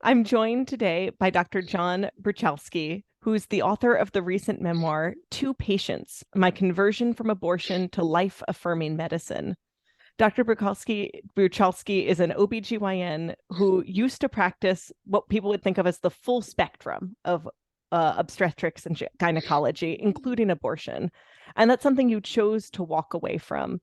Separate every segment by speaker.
Speaker 1: I'm joined today by Dr. John Bruchalski, who's the author of the recent memoir, Two Patients, My Conversion from Abortion to Life-Affirming Medicine. Dr. Bruchalski is an OBGYN who used to practice what people would think of as the full spectrum of obstetrics and gynecology, including abortion. And that's something you chose to walk away from.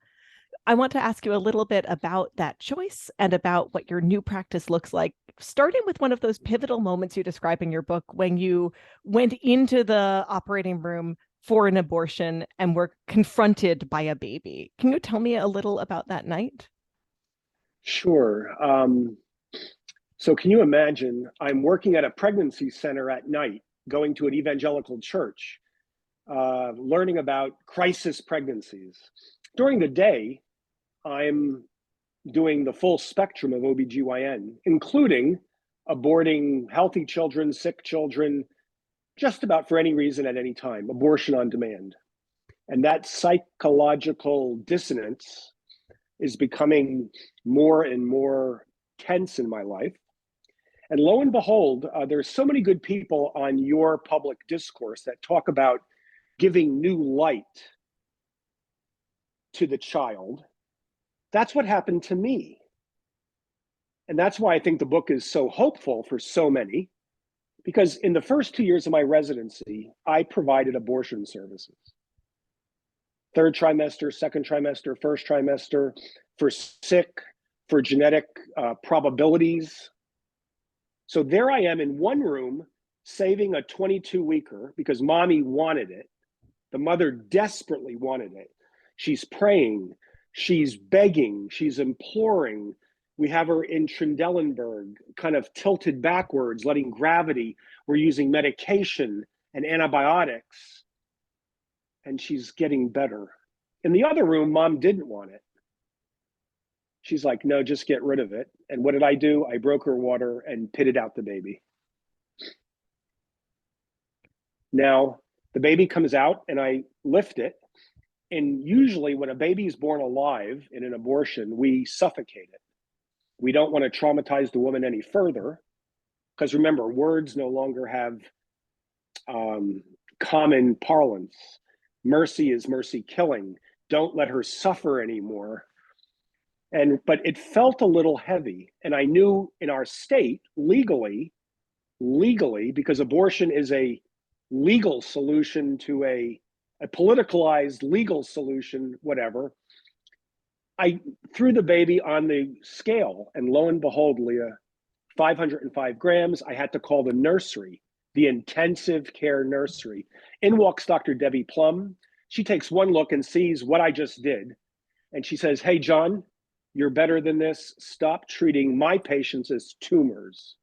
Speaker 1: I want to ask you a little bit about that choice and about what your new practice looks like, starting with one of those pivotal moments you describe in your book when you went into the operating room for an abortion and were confronted by a baby. Can you tell me a little about that night?
Speaker 2: Sure. So can you imagine I'm working at a pregnancy center at night, going to an evangelical church, learning about crisis pregnancies. During the day, I'm doing the full spectrum of OBGYN, including aborting healthy children, sick children, just about for any reason at any time, abortion on demand. And that psychological dissonance is becoming more and more tense in my life. And lo and behold, there's so many good people on your public discourse that talk about giving new light to the child. That's what happened to me. And that's why I think the book is so hopeful for so many, because in the first 2 years of my residency, I provided abortion services. Third trimester, second trimester, first trimester, for sick, for genetic probabilities. So there I am in one room saving a 22-weeker because mommy wanted it. The mother desperately wanted it. She's praying, she's begging, she's imploring. We have her in Trendelenburg, kind of tilted backwards, letting gravity. We're using medication and antibiotics, and she's getting better. In the other room, mom didn't want it. She's like, no, just get rid of it. And what did I do? I broke her water and pitted out the baby. Now, the baby comes out and I lift it. And usually when a baby is born alive in an abortion, we suffocate it. We don't want to traumatize the woman any further. Because remember, words no longer have common parlance. Mercy is mercy killing. Don't let her suffer anymore. But it felt a little heavy. And I knew in our state, legally, because abortion is a legal solution to a politicalized legal solution, whatever. I threw the baby on the scale, and lo and behold, Leah, 505 grams. I had to call the nursery, the intensive care nursery. In walks Dr. Debbie Plum. She takes one look and sees what I just did. And she says, hey, John, you're better than this. Stop treating my patients as tumors.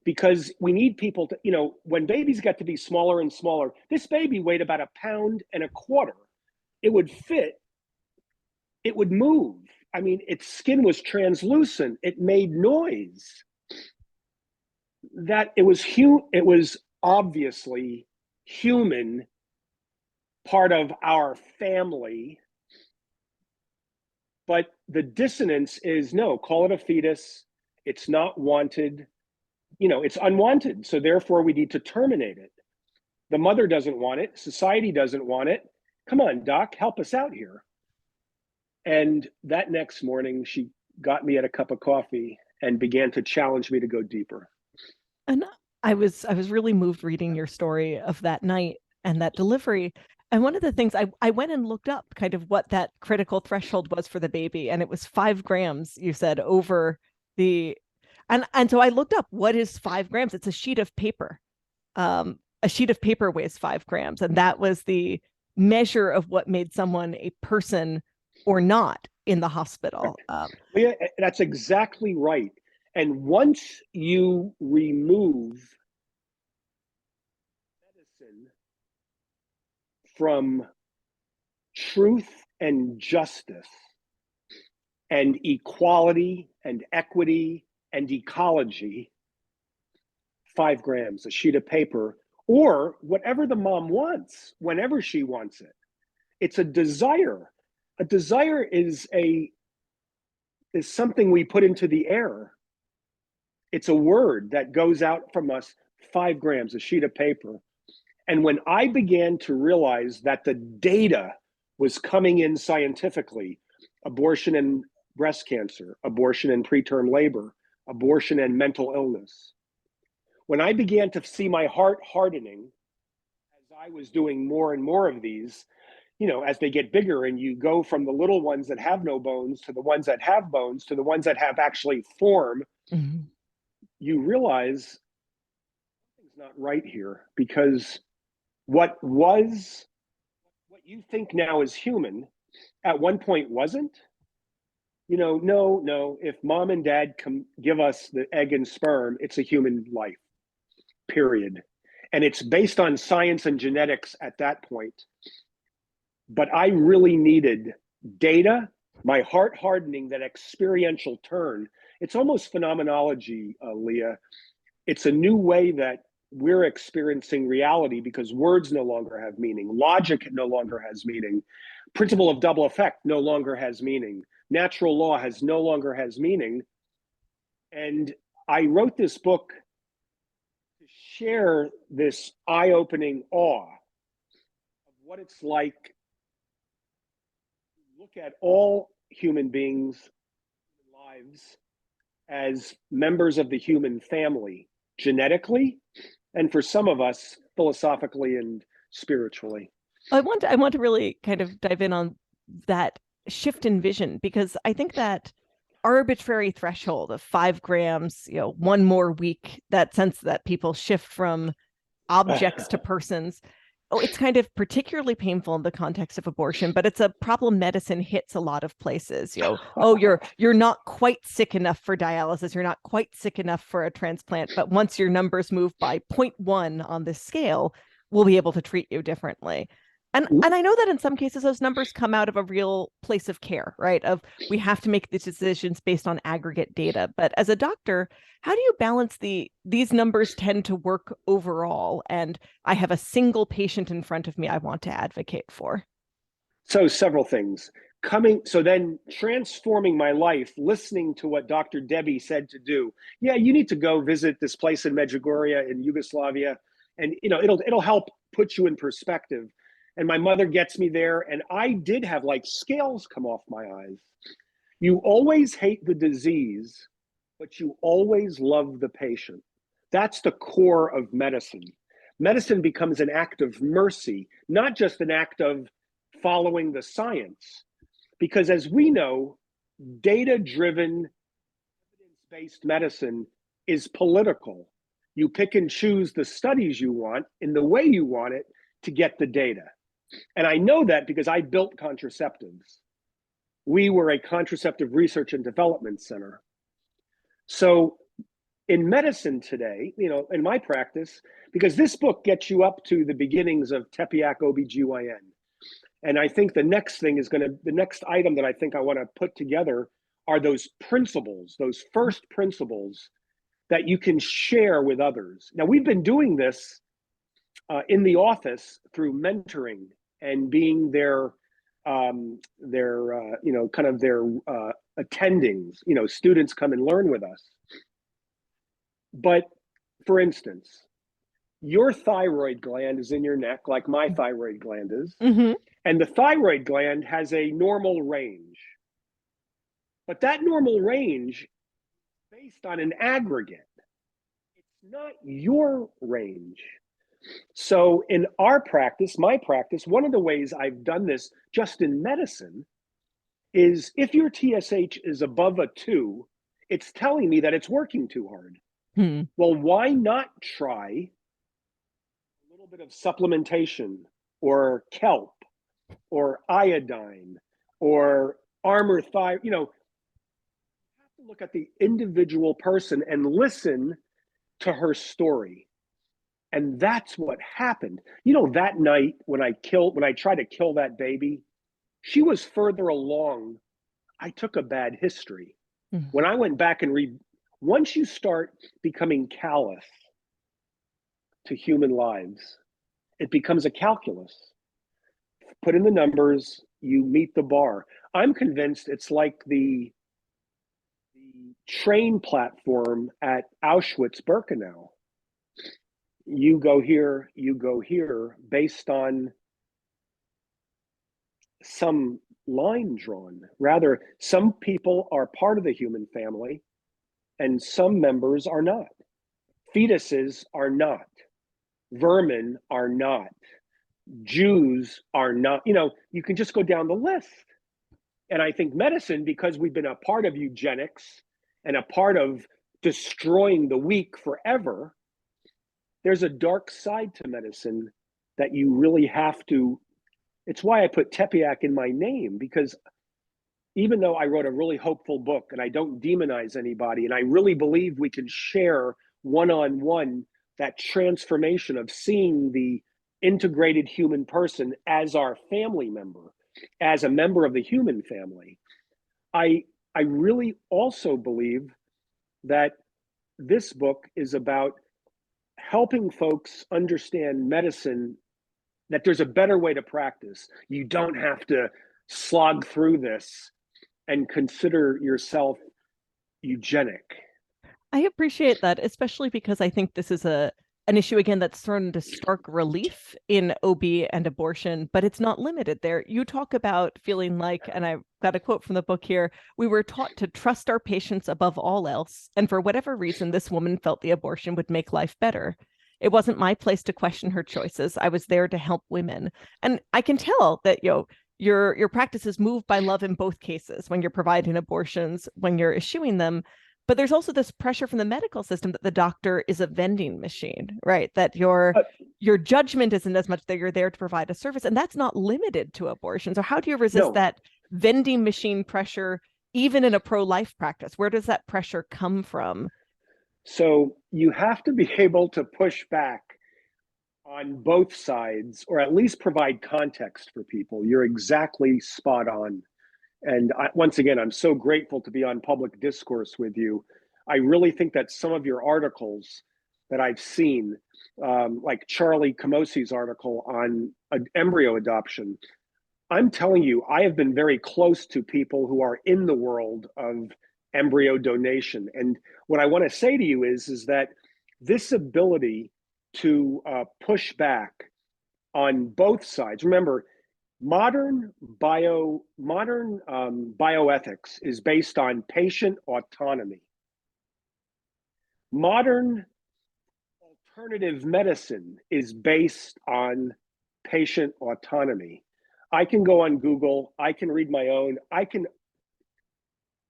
Speaker 2: Because we need people to, when babies get to be smaller and smaller, this baby weighed about 1.25 pounds. It would fit, it would move. I mean, its skin was translucent. It made noise. That it was obviously human, part of our family. But the dissonance is, no, call it a fetus. It's not wanted. It's unwanted. So therefore we need to terminate it. The mother doesn't want it. Society doesn't want it. Come on, doc, help us out here. And that next morning, she got me at a cup of coffee and began to challenge me to go deeper.
Speaker 1: And I was really moved reading your story of that night and that delivery. And one of the things I went and looked up kind of what that critical threshold was for the baby, and it was 5 grams, you said, over the and so I looked up what is 5 grams. It's a sheet of paper. A sheet of paper weighs 5 grams, and that was the measure of what made someone a person or not in the hospital.
Speaker 2: Yeah, that's exactly right. And once you remove medicine from truth and justice and equality and equity and ecology, 5 grams, a sheet of paper, or whatever the mom wants, whenever she wants it. It's a desire. A desire is something we put into the air. It's a word that goes out from us, 5 grams, a sheet of paper. And when I began to realize that the data was coming in scientifically, abortion and breast cancer, abortion and preterm labor, abortion and mental illness, when I began to see my heart hardening as I was doing more and more of these, as they get bigger and you go from the little ones that have no bones to the ones that have bones to the ones that have actually form, mm-hmm. you realize something's not right here, because what you think now is human at one point wasn't. No, if mom and dad give us the egg and sperm, it's a human life, period. And it's based on science and genetics at that point. But I really needed data, my heart hardening, that experiential turn. It's almost phenomenology, Leah. It's a new way that we're experiencing reality, because words no longer have meaning. Logic no longer has meaning. Principle of double effect no longer has meaning. Natural law no longer has meaning. And I wrote this book to share this eye-opening awe of what it's like to look at all human beings' lives as members of the human family, genetically, and for some of us, philosophically and spiritually.
Speaker 1: I want to really kind of dive in on that shift in vision, because I think that arbitrary threshold of 5 grams, one more week, that sense that people shift from objects to persons. It's kind of particularly painful in the context of abortion, but it's a problem medicine hits a lot of places. You're not quite sick enough for dialysis, you're not quite sick enough for a transplant, but once your numbers move by 0.1 on this scale, we'll be able to treat you differently. And I know that in some cases those numbers come out of a real place of care, right? Of we have to make these decisions based on aggregate data. But as a doctor, how do you balance these numbers tend to work overall, and I have a single patient in front of me I want to advocate for?
Speaker 2: So several things. So then transforming my life, listening to what Dr. Debbie said to do. Yeah, you need to go visit this place in Medjugorje in Yugoslavia, and it'll help put you in perspective. And my mother gets me there, and I did have like scales come off my eyes. You always hate the disease, but you always love the patient. That's the core of medicine. Medicine becomes an act of mercy, not just an act of following the science. Because as we know, data-driven, evidence-based medicine is political. You pick and choose the studies you want in the way you want it to get the data. And I know that because I built contraceptives. We were a contraceptive research and development center. So in medicine today, in my practice, because this book gets you up to the beginnings of Tepeyac OBGYN. And I think the next item that I think I want to put together are those principles, those first principles that you can share with others. Now, we've been doing this in the office through mentoring and being their attendings. Students come and learn with us. But for instance, your thyroid gland is in your neck, like my thyroid gland is. Mm-hmm. And the thyroid gland has a normal range. But that normal range is based on an aggregate. It's not your range. So in our practice, my practice, one of the ways I've done this just in medicine is if your TSH is above a 2, it's telling me that it's working too hard. Well, why not try a little bit of supplementation or kelp or iodine or armor thyroid? You have to look at the individual person and listen to her story. And that's what happened. That night when I tried to kill that baby, she was further along. I took a bad history. Mm-hmm. When I went back and once you start becoming callous to human lives, it becomes a calculus. Put in the numbers, you meet the bar. I'm convinced it's like the train platform at Auschwitz-Birkenau. You go here, based on some line drawn. Rather, some people are part of the human family and some members are not. Fetuses are not. Vermin are not. Jews are not. You can just go down the list. And I think medicine, because we've been a part of eugenics and a part of destroying the weak forever, there's a dark side to medicine that you really have to. It's why I put Tepeyac in my name, because even though I wrote a really hopeful book and I don't demonize anybody, and I really believe we can share one-on-one that transformation of seeing the integrated human person as our family member, as a member of the human family, I really also believe that this book is about helping folks understand medicine, that there's a better way to practice. You don't have to slog through this and consider yourself eugenic.
Speaker 1: I appreciate that, especially because I think this is an issue, again, that's thrown into stark relief in OB and abortion, but it's not limited there. You talk about feeling like, and I've got a quote from the book here, we were taught to trust our patients above all else. And for whatever reason, this woman felt the abortion would make life better. It wasn't my place to question her choices. I was there to help women. And I can tell that, your practice is moved by love in both cases, when you're providing abortions, when you're issuing them. But there's also this pressure from the medical system that the doctor is a vending machine, right? That your judgment isn't as much that you're there to provide a service, and that's not limited to abortion. So how do you resist that vending machine pressure, even in a pro-life practice? Where does that pressure come from?
Speaker 2: So you have to be able to push back on both sides, or at least provide context for people. You're exactly spot on. And once again, I'm so grateful to be on Public Discourse with you. I really think that some of your articles that I've seen, like Charlie Camosi's article on embryo adoption, I'm telling you, I have been very close to people who are in the world of embryo donation. And what I want to say to you is that this ability to push back on both sides. Remember, modern bioethics is based on patient autonomy. Modern alternative medicine is based on patient autonomy. I can go on Google, I can read my own,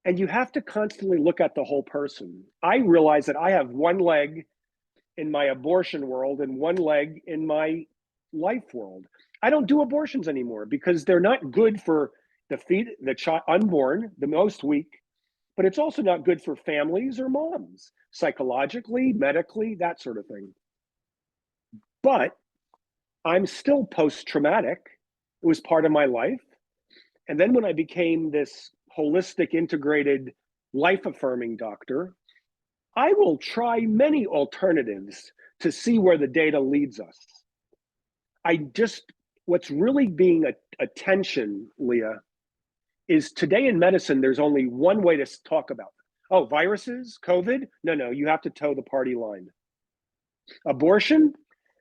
Speaker 2: and you have to constantly look at the whole person. I realize that I have one leg in my abortion world and one leg in my life world. I don't do abortions anymore because they're not good for the child unborn, the most weak, but it's also not good for families or moms, psychologically, medically, that sort of thing. But I'm still post-traumatic. It was part of my life. And then when I became this holistic, integrated, life-affirming doctor, I will try many alternatives to see where the data leads us. What's really being attention, Leah, is today in medicine, there's only one way to talk about them. Oh, viruses, COVID? No, you have to toe the party line. Abortion,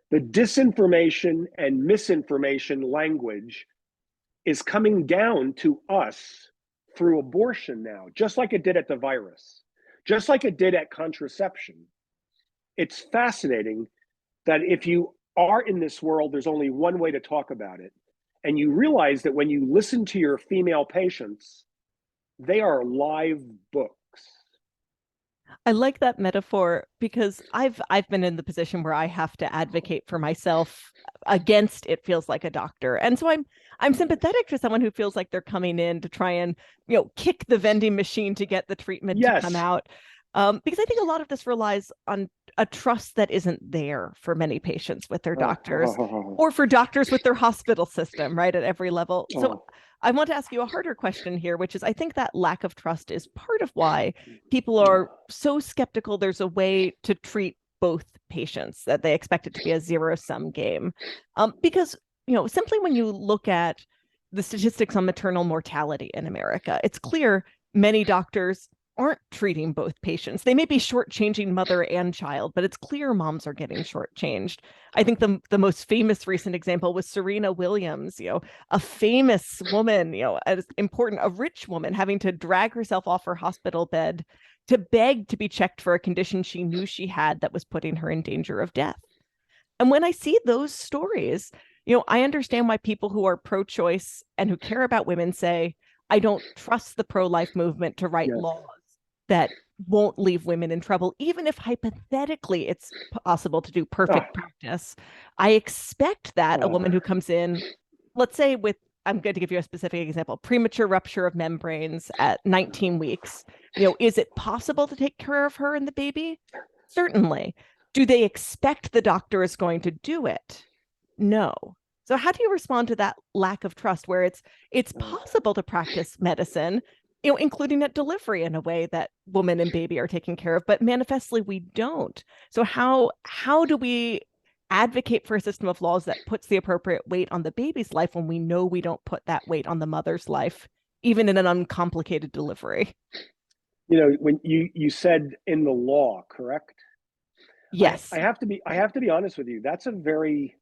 Speaker 2: the disinformation and misinformation language is coming down to us through abortion now, just like it did at the virus, just like it did at contraception. It's fascinating that if you are in this world, there's only one way to talk about it. And you realize that when you listen to your female patients, they are live books.
Speaker 1: I like that metaphor because I've been in the position where I have to advocate for myself against it feels like a doctor. And so I'm sympathetic to someone who feels like they're coming in to try and, kick the vending machine to get the treatment to come out. Because I think a lot of this relies on a trust that isn't there for many patients with their doctors or for doctors with their hospital system, right, at every level. So I want to ask you a harder question here, which is I think that lack of trust is part of why people are so skeptical there's a way to treat both patients, that they expect it to be a zero-sum game. Because, simply when you look at the statistics on maternal mortality in America, it's clear many doctors aren't treating both patients. They may be shortchanging mother and child, but it's clear moms are getting shortchanged. I think the most famous recent example was Serena Williams, a famous woman, as important, a rich woman having to drag herself off her hospital bed to beg to be checked for a condition she knew she had that was putting her in danger of death. And when I see those stories, I understand why people who are pro-choice and who care about women say, I don't trust the pro-life movement to write
Speaker 2: Yes.
Speaker 1: laws that won't leave women in trouble, even if hypothetically it's possible to do perfect practice. I expect that a woman who comes in, let's say I'm going to give you a specific example, premature rupture of membranes at 19 weeks, is it possible to take care of her and the baby? Certainly. Do they expect the doctor is going to do it? No. So how do you respond to that lack of trust where it's possible to practice medicine, including at delivery in a way that woman and baby are taken care of, but manifestly we don't. So how do we advocate for a system of laws that puts the appropriate weight on the baby's life when we know we don't put that weight on the mother's life, even in an uncomplicated delivery?
Speaker 2: When you said in the law, correct?
Speaker 1: Yes.
Speaker 2: I have to be honest with you. That's a very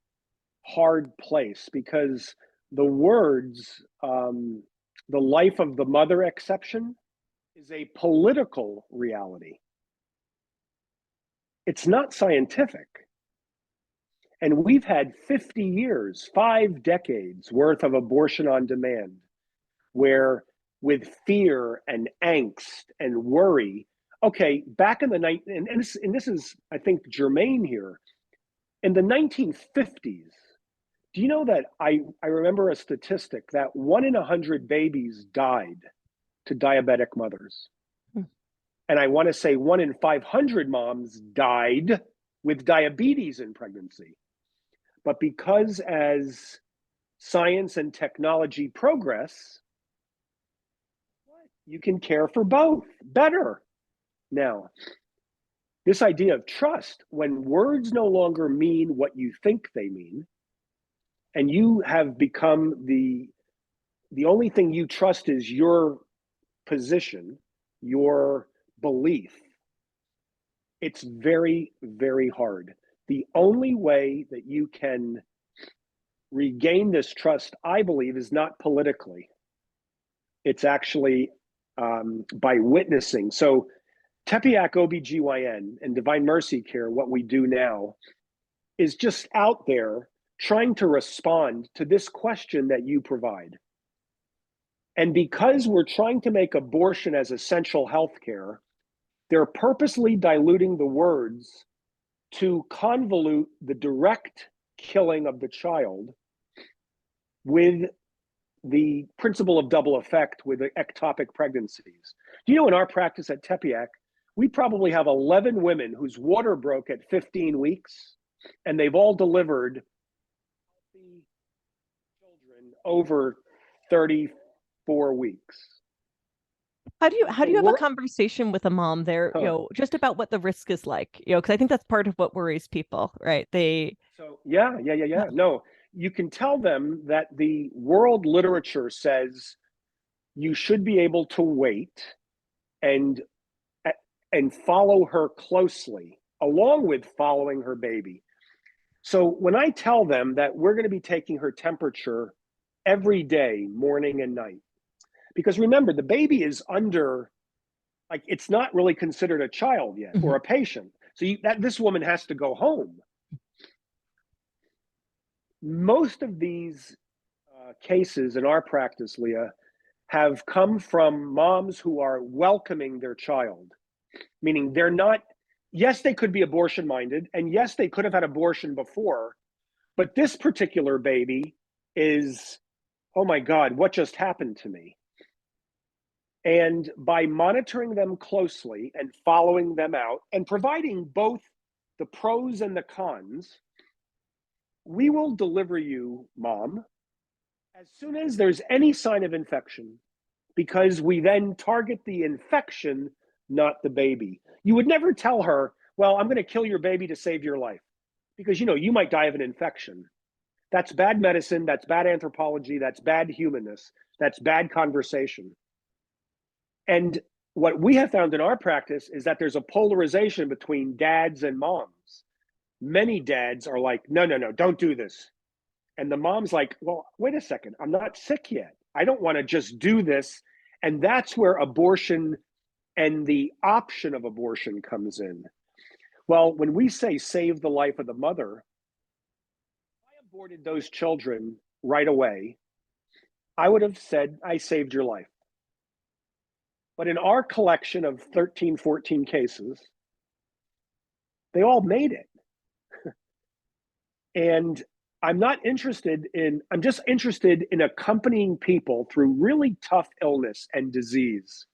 Speaker 2: hard place because the words, the life of the mother exception is a political reality. It's not scientific. And we've had 50 years, 5 decades worth of abortion on demand, where with fear and angst and worry, okay, back in the night, and this is, I think, germane here. In the 1950s, do you know that I remember a statistic that 1 in 100 babies died to diabetic mothers? And I want to say 1 in 500 moms died with diabetes in pregnancy. But because as science and technology progress, you can care for both better. Now, this idea of trust, when words no longer mean what you think they mean, and you have become the only thing you trust is your position, your belief, it's very, very hard. The only way that you can regain this trust, I believe, is not politically. It's actually by witnessing. So Tepeyac OBGYN and Divine Mercy Care, what we do now, is just out there trying to respond to this question that you provide. And because we're trying to make abortion as essential health care, they're purposely diluting the words to convolute the direct killing of the child with the principle of double effect with the ectopic pregnancies. Do you know, in our practice at Tepeyac, we probably have 11 women whose water broke at 15 weeks, and they've all delivered healthy children over 34 weeks.
Speaker 1: How do you have a conversation with a mom there, just about what the risk is like, because I think that's part of what worries people, right?
Speaker 2: Yeah. No, you can tell them that the world literature says you should be able to wait and follow her closely, along with following her baby. So when I tell them that we're going to be taking her temperature every day, morning and night, because remember, the baby is under, like, it's not really considered a child yet or a patient. So this woman has to go home. Most of these cases in our practice, Leah, have come from moms who are welcoming their child, meaning they're not, yes, they could be abortion minded, and yes, they could have had abortion before, but this particular baby is, oh my God, what just happened to me? And by monitoring them closely and following them out and providing both the pros and the cons, we will deliver you, mom, as soon as there's any sign of infection, because we then target the infection, not the baby. You would never tell her, well, I'm going to kill your baby to save your life, because you might die of an infection. That's bad medicine, that's bad anthropology, that's bad humanness, that's bad conversation. And what we have found in our practice is that there's a polarization between dads and moms. Many dads are like, no, no, no, don't do this. And the mom's like, well, wait a second, I'm not sick yet. I don't want to just do this. And that's where abortion and the option of abortion comes in. Well, when we say save the life of the mother, if I aborted those children right away, I would have said, I saved your life. But in our collection of 13, 14 cases, they all made it. And I'm just interested in accompanying people through really tough illness and disease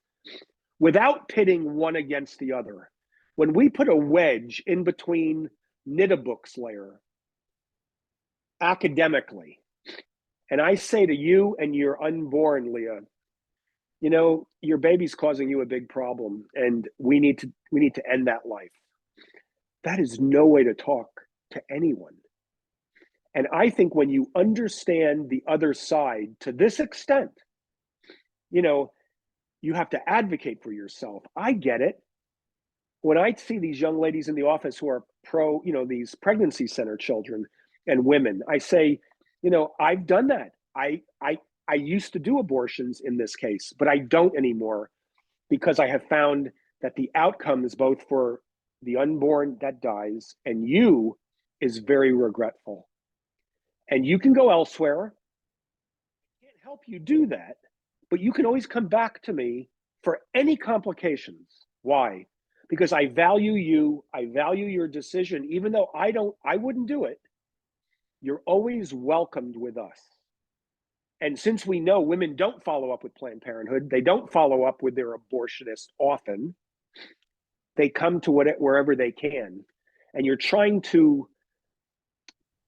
Speaker 2: without pitting one against the other. When we put a wedge in between knit-a-book's layer academically, and I say to you and your unborn, Leah, you know, your baby's causing you a big problem and we need to end that life. That is no way to talk to anyone. And I think when you understand the other side to this extent, you know, you have to advocate for yourself. I get it. When I see these young ladies in the office who are pro, you know, these pregnancy center children and women, I say, you know, I've done that. I used to do abortions in this case, but I don't anymore because I have found that the outcomes both for the unborn that dies and you is very regretful. And you can go elsewhere. I can't help you do that, but you can always come back to me for any complications. Why? Because I value you. I value your decision, even though I wouldn't do it. You're always welcomed with us. And since we know women don't follow up with Planned Parenthood, they don't follow up with their abortionist often, they come to wherever they can. And you're trying to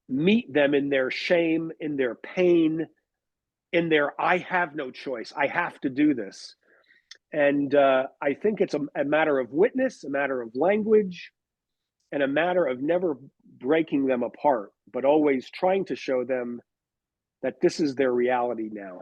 Speaker 2: meet them in their shame, in their pain, in their, I have no choice, I have to do this. And I think it's a matter of witness, a matter of language, and a matter of never breaking them apart, but always trying to show them that this is their reality now.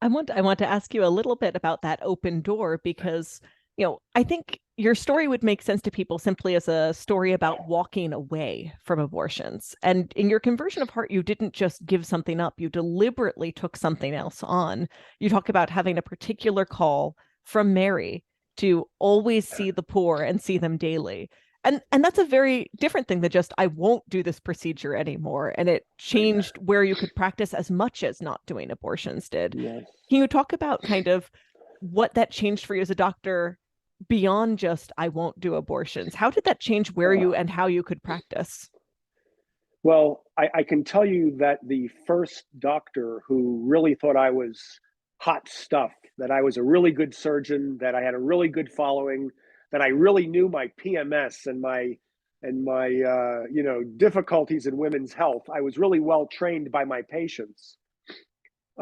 Speaker 1: I want to ask you a little bit about that open door because, you know, I think your story would make sense to people simply as a story about walking away from abortions. And in your conversion of heart, you didn't just give something up, you deliberately took something else on. You talk about having a particular call from Mary to always see the poor and see them daily. And that's a very different thing than just, I won't do this procedure anymore. And it changed where you could practice as much as not doing abortions did.
Speaker 2: Yes.
Speaker 1: Can you talk about kind of what that changed for you as a doctor beyond just, I won't do abortions? How did that change where you and how you could practice?
Speaker 2: Well, I can tell you that the first doctor who really thought I was hot stuff, that I was a really good surgeon, that I had a really good following, that I really knew my PMS and my you know, difficulties in women's health. I was really well trained by my patients.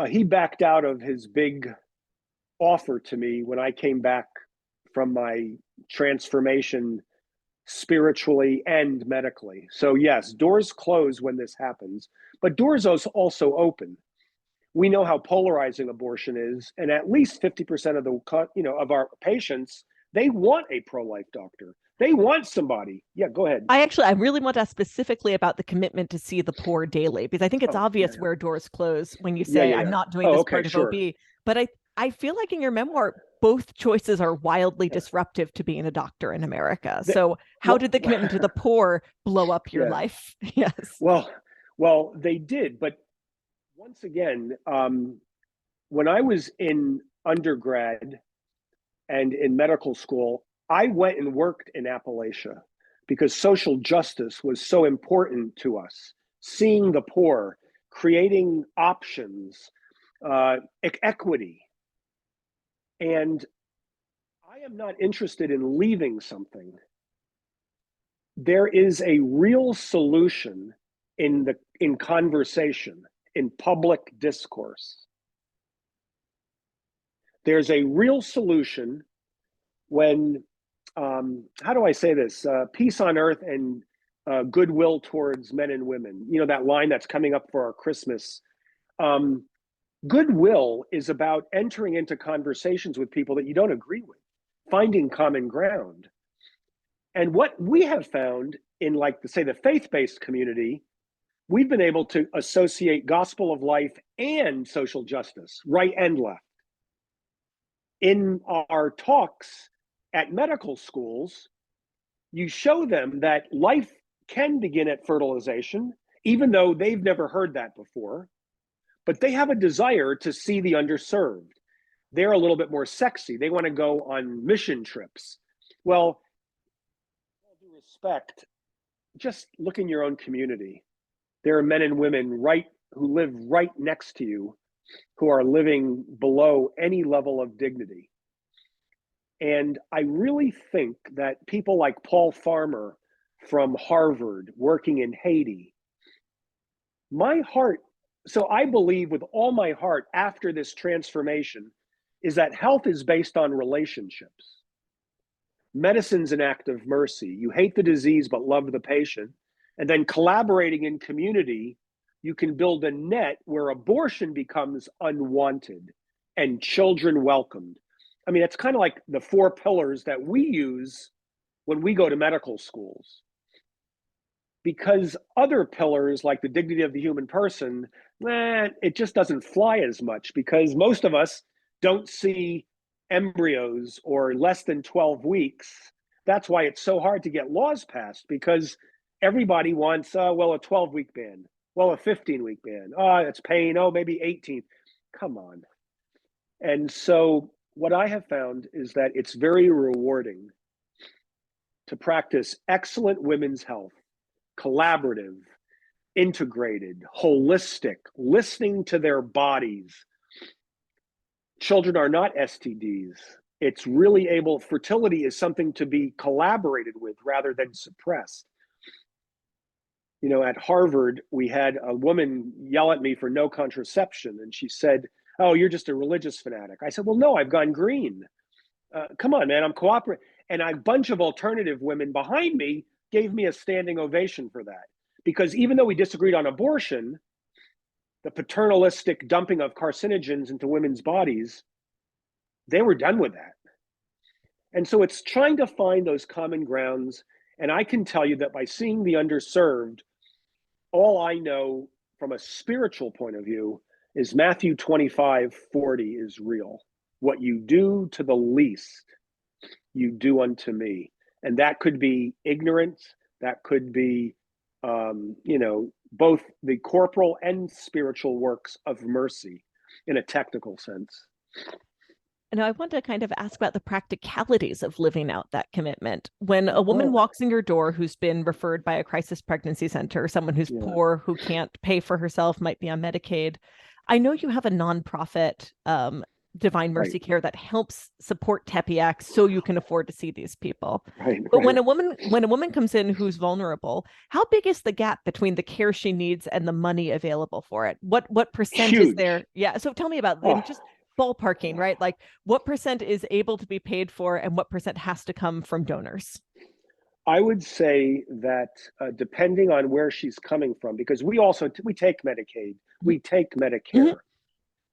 Speaker 2: He backed out of his big offer to me when I came back from my transformation spiritually and medically. So yes, doors close when this happens, but doors also open. We know how polarizing abortion is, and at least 50% of the of our patients, they want a pro-life doctor. They want somebody. Yeah, go ahead.
Speaker 1: I really want to ask specifically about the commitment to see the poor daily, because I think it's obvious where doors close when you say, I'm not doing this part of OB. But I feel like in your memoir, both choices are wildly disruptive to being a doctor in America. So how did the commitment to the poor blow up your life? Yes.
Speaker 2: Well, they did. But once again, when I was in undergrad and in medical school, I went and worked in Appalachia because social justice was so important to us. Seeing the poor, creating options, equity. And I am not interested in leaving something. There is a real solution in conversation, in public discourse. There's a real solution when, how do I say this? Peace on earth and goodwill towards men and women. You know, that line that's coming up for our Christmas. Goodwill is about entering into conversations with people that you don't agree with, finding common ground. And what we have found in, like, say, the faith-based community, we've been able to associate gospel of life and social justice, right and left. In our talks at medical schools, you show them that life can begin at fertilization, even though they've never heard that before, but they have a desire to see the underserved. They're a little bit more sexy. They want to go on mission trips. Well, with all due respect, just look in your own community. There are men and women who live right next to you who are living below any level of dignity. And I really think that people like Paul Farmer from Harvard, working in Haiti, so I believe with all my heart after this transformation is that health is based on relationships. Medicine's an act of mercy. You hate the disease, but love the patient. And then collaborating in community, you can build a net where abortion becomes unwanted and children welcomed. I mean, it's kind of like the 4 pillars that we use when we go to medical schools. Because other pillars, like the dignity of the human person, it just doesn't fly as much, because most of us don't see embryos or less than 12 weeks. That's why it's so hard to get laws passed, because everybody wants, a 12-week ban, a 15-week ban. It's pain. Maybe 18. Come on. And so what I have found is that it's very rewarding to practice excellent women's health, collaborative, integrated, holistic, listening to their bodies. Children are not STDs. It's really fertility is something to be collaborated with rather than suppressed. You know, at Harvard, we had a woman yell at me for no contraception, and she said, "Oh, you're just a religious fanatic." I said, "Well, no, I've gone green. Come on, man, I'm cooperating." And a bunch of alternative women behind me gave me a standing ovation for that. Because even though we disagreed on abortion, the paternalistic dumping of carcinogens into women's bodies, they were done with that. And so it's trying to find those common grounds. And I can tell you that by seeing the underserved, all I know from a spiritual point of view is Matthew 25:40 is real. What you do to the least, you do unto me. And that could be ignorance, that could be both the corporal and spiritual works of mercy in a technical sense.
Speaker 1: And I want to kind of ask about the practicalities of living out that commitment. When a woman walks in your door who's been referred by a crisis pregnancy center, someone who's poor, who can't pay for herself, might be on Medicaid, I know you have a nonprofit, Divine Mercy Care, that helps support Tepeyac so you can afford to see these people. But when a woman comes in who's vulnerable, how big is the gap between the care she needs and the money available for it? What percent is there? Yeah. So tell me about just ballparking, right? Like, what percent is able to be paid for and what percent has to come from donors?
Speaker 2: I would say that depending on where she's coming from, because we take Medicaid, we take Medicare.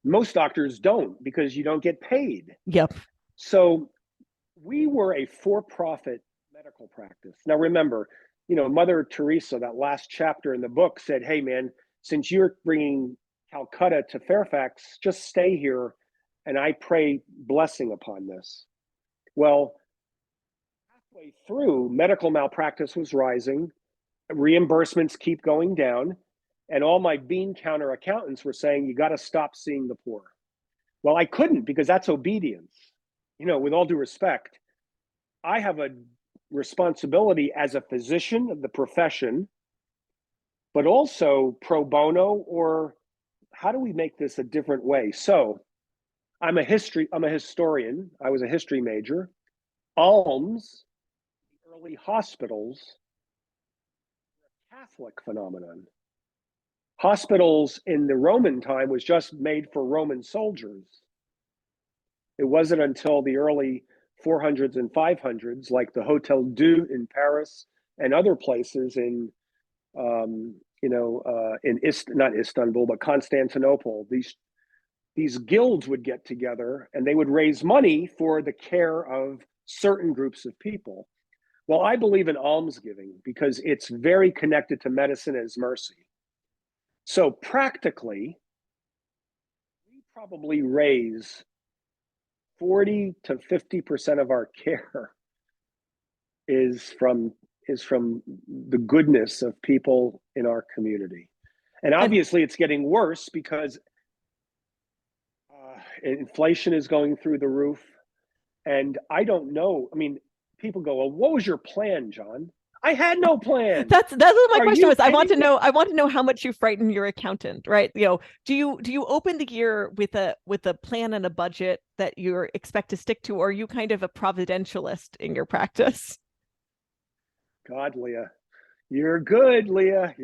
Speaker 2: Most doctors don't, because you don't get paid.
Speaker 1: Yep.
Speaker 2: So we were a for-profit medical practice. Now remember, Mother Teresa, that last chapter in the book, said, "Hey man, since you're bringing Calcutta to Fairfax, just stay here and I pray blessing upon this." Well, halfway through, medical malpractice was rising, reimbursements keep going down, and all my bean counter accountants were saying, "You got to stop seeing the poor." Well, I couldn't, because that's obedience. With all due respect, I have a responsibility as a physician of the profession, but also pro bono, or how do we make this a different way? So I'm a historian. I was a history major. Alms, the early hospitals, a Catholic phenomenon. Hospitals in the Roman time was just made for Roman soldiers. It wasn't until the early 400s and 500s, like the Hôtel Dieu in Paris and other places in not Istanbul, but Constantinople, these these guilds would get together and they would raise money for the care of certain groups of people. Well, I believe in almsgiving because it's very connected to medicine as mercy. So practically, we probably raise 40 to 50% of our care is from the goodness of people in our community. And obviously it's getting worse because inflation is going through the roof. And I don't know. I mean, people go, well, what was your plan, John? I had no plan.
Speaker 1: That's what my question was. I
Speaker 2: kidding
Speaker 1: want
Speaker 2: me?
Speaker 1: to know how much you frighten your accountant, right? Do you open the year with a plan and a budget that you expect to stick to, or are you kind of a providentialist in your practice?
Speaker 2: God, Leah, you're good, Leah.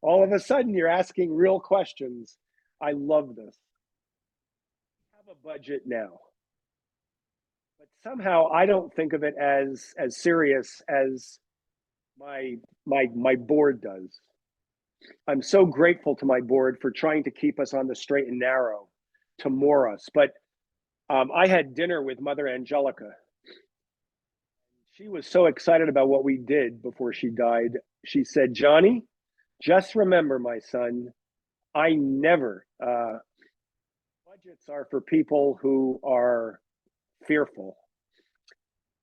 Speaker 2: All of a sudden you're asking real questions. I love this. I have a budget now, but somehow I don't think of it as serious as my board does. I'm so grateful to my board for trying to keep us on the straight and narrow to moor us. But I had dinner with Mother Angelica. She was so excited about what we did before she died. She said, Johnny, just remember, my son, I never, budgets are for people who are fearful.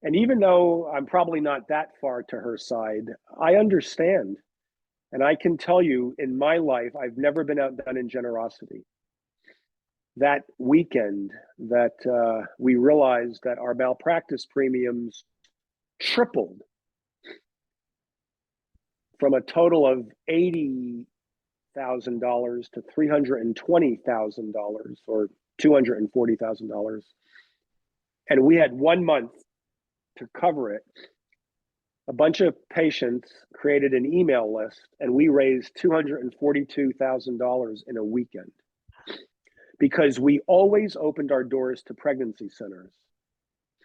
Speaker 2: And even though I'm probably not that far to her side, I understand. And I can tell you in my life, I've never been outdone in generosity. That weekend that we realized that our malpractice premiums tripled from a total of $80,000 to $320,000 or $240,000. And we had 1 month to cover it. A bunch of patients created an email list and we raised $242,000 in a weekend because we always opened our doors to pregnancy centers.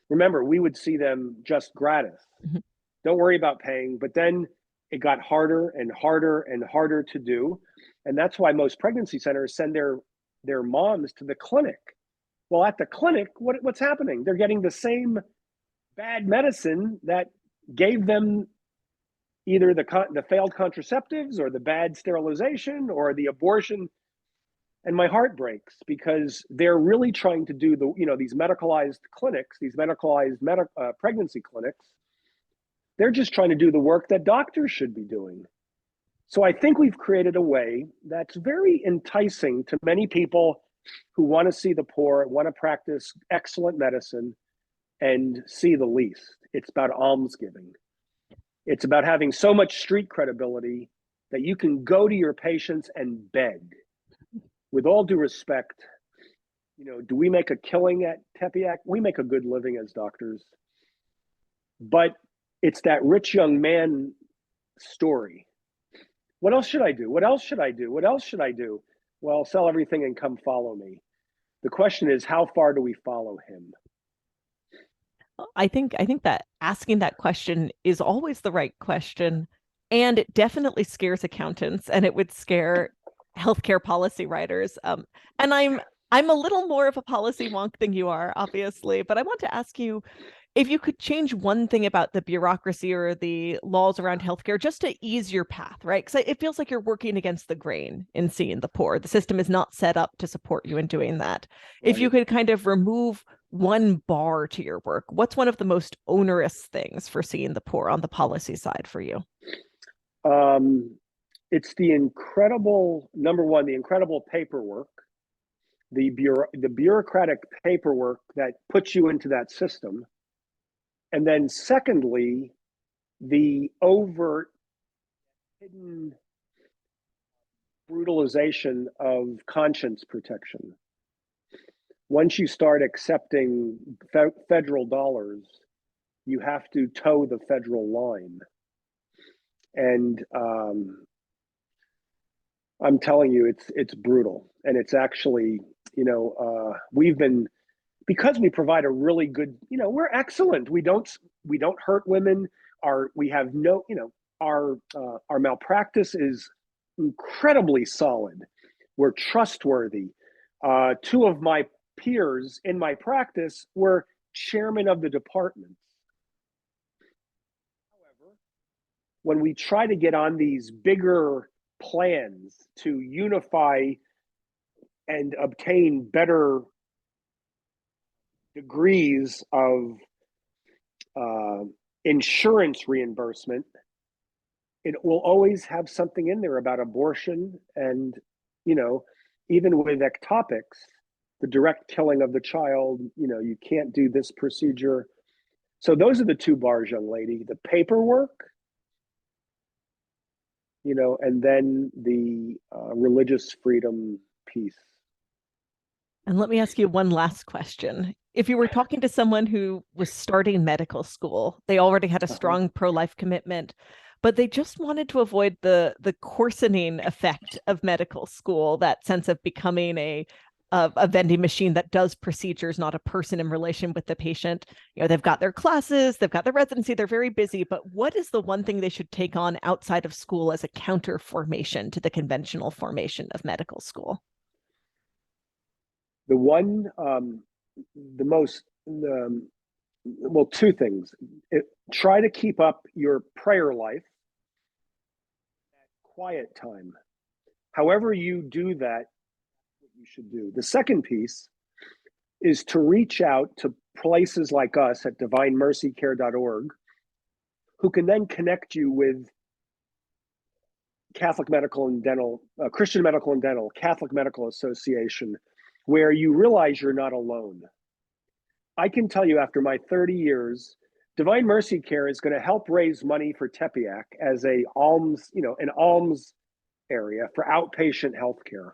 Speaker 2: Remember, we would see them just gratis. Mm-hmm. Don't worry about paying. But then it got harder and harder and harder to do. And that's why most pregnancy centers send their moms to the clinic. Well, at the clinic, what's happening? They're getting the same bad medicine that gave them either the failed contraceptives or the bad sterilization or the abortion. And my heart breaks because they're really trying to do these medicalized clinics, these medicalized pregnancy clinics. They're just trying to do the work that doctors should be doing. So I think we've created a way that's very enticing to many people who want to see the poor, want to practice excellent medicine and see the least. It's about almsgiving. It's about having so much street credibility that you can go to your patients and beg. With all due respect, do we make a killing at Tepeyac? We make a good living as doctors. But it's that rich young man story. What else should I do? What else should I do? What else should I do? Well, sell everything and come follow me. The question is, how far do we follow him?
Speaker 1: I think that asking that question is always the right question. And it definitely scares accountants, and it would scare healthcare policy writers. And I'm a little more of a policy wonk than you are, obviously, but I want to ask you if you could change one thing about the bureaucracy or the laws around healthcare just to ease your path, right? Because it feels like you're working against the grain in seeing the poor. The system is not set up to support you in doing that. Right. If you could kind of remove one bar to your work, what's one of the most onerous things for seeing the poor on the policy side for you?
Speaker 2: It's the incredible, number one, the incredible paperwork, the bureaucratic paperwork that puts you into that system. And then secondly, the overt hidden brutalization of conscience protection. Once you start accepting federal dollars, you have to toe the federal line. And I'm telling you, it's brutal. And it's actually, because we provide a really good, we're excellent. We don't hurt women. Our malpractice is incredibly solid. We're trustworthy. Two of my peers in my practice were chairman of the departments. However, when we try to get on these bigger plans to unify and obtain better degrees of insurance reimbursement, it will always have something in there about abortion and, even with ectopics, the direct killing of the child, you can't do this procedure. So those are the two bars, young lady, the paperwork, and then the religious freedom piece.
Speaker 1: And let me ask you one last question. If you were talking to someone who was starting medical school, they already had a strong pro-life commitment, but they just wanted to avoid the coarsening effect of medical school, that sense of becoming a vending machine that does procedures, not a person in relation with the patient. They've got their classes, they've got their residency, they're very busy, but what is the one thing they should take on outside of school as a counter formation to the conventional formation of medical school?
Speaker 2: The one, well, two things. Try to keep up your prayer life, quiet time. However you do that, what you should do. The second piece is to reach out to places like us at divinemercycare.org, who can then connect you with Catholic Medical and Dental, Christian Medical and Dental, Catholic Medical Association, where you realize you're not alone. I can tell you, after my 30 years, Divine Mercy Care is going to help raise money for Tepeyac as an alms area for outpatient healthcare,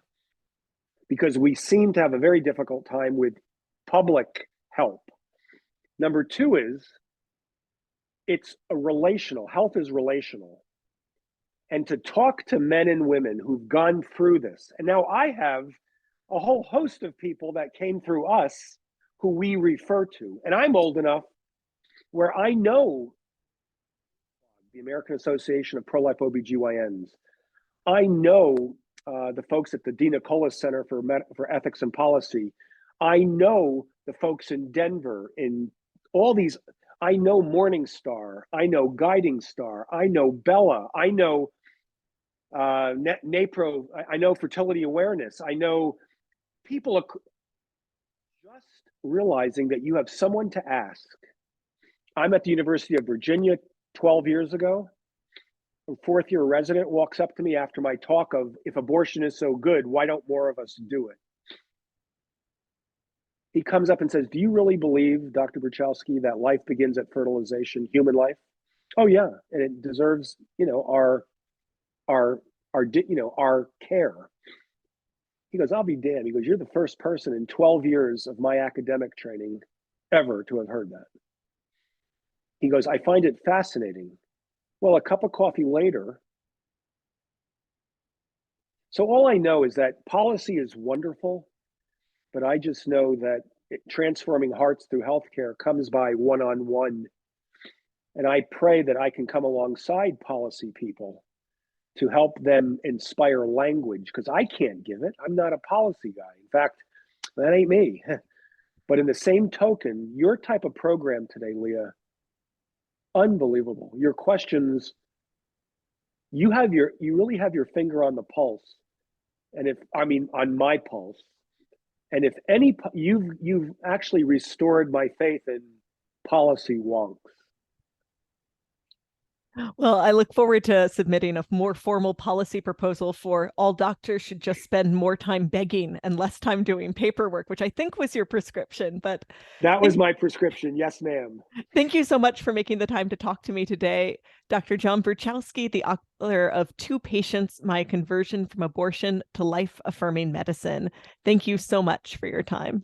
Speaker 2: because we seem to have a very difficult time with public help. Number two is, it's a relational, health is relational. And to talk to men and women who've gone through this. And now I have a whole host of people that came through us who we refer to. And I'm old enough where I know the American Association of Pro-Life OBGYNs. I know the folks at the Dina Colas Center for Ethics and Policy. I know the folks in Denver, in all these. I know Morningstar. I know Guiding Star. I know Bella. I know NAPRO. I know Fertility Awareness. I know people are just realizing that you have someone to ask. I'm at the University of Virginia 12 years ago. A fourth-year resident walks up to me after my talk of, if abortion is so good, why don't more of us do it? He comes up and says, do you really believe, Dr. Bruchalski, that life begins at fertilization, human life? Oh yeah, and it deserves, our care. He goes, I'll be damned. He goes, you're the first person in 12 years of my academic training ever to have heard that. He goes, I find it fascinating. Well, a cup of coffee later. So all I know is that policy is wonderful, but I just know that transforming hearts through healthcare comes by one-on-one. And I pray that I can come alongside policy people to help them inspire language, because I can't give it. I'm not a policy guy. In fact, that ain't me. But in the same token, your type of program today, Leah, unbelievable. Your questions, you really have your finger on the pulse. And on my pulse. And if you've actually restored my faith in policy wonks.
Speaker 1: Well, I look forward to submitting a more formal policy proposal for all doctors should just spend more time begging and less time doing paperwork, which I think was your prescription. But
Speaker 2: that was my prescription. Yes, ma'am.
Speaker 1: Thank you so much for making the time to talk to me today. Dr. John Bruchalski, the author of Two Patients, My Conversion from Abortion to Life-Affirming Medicine. Thank you so much for your time.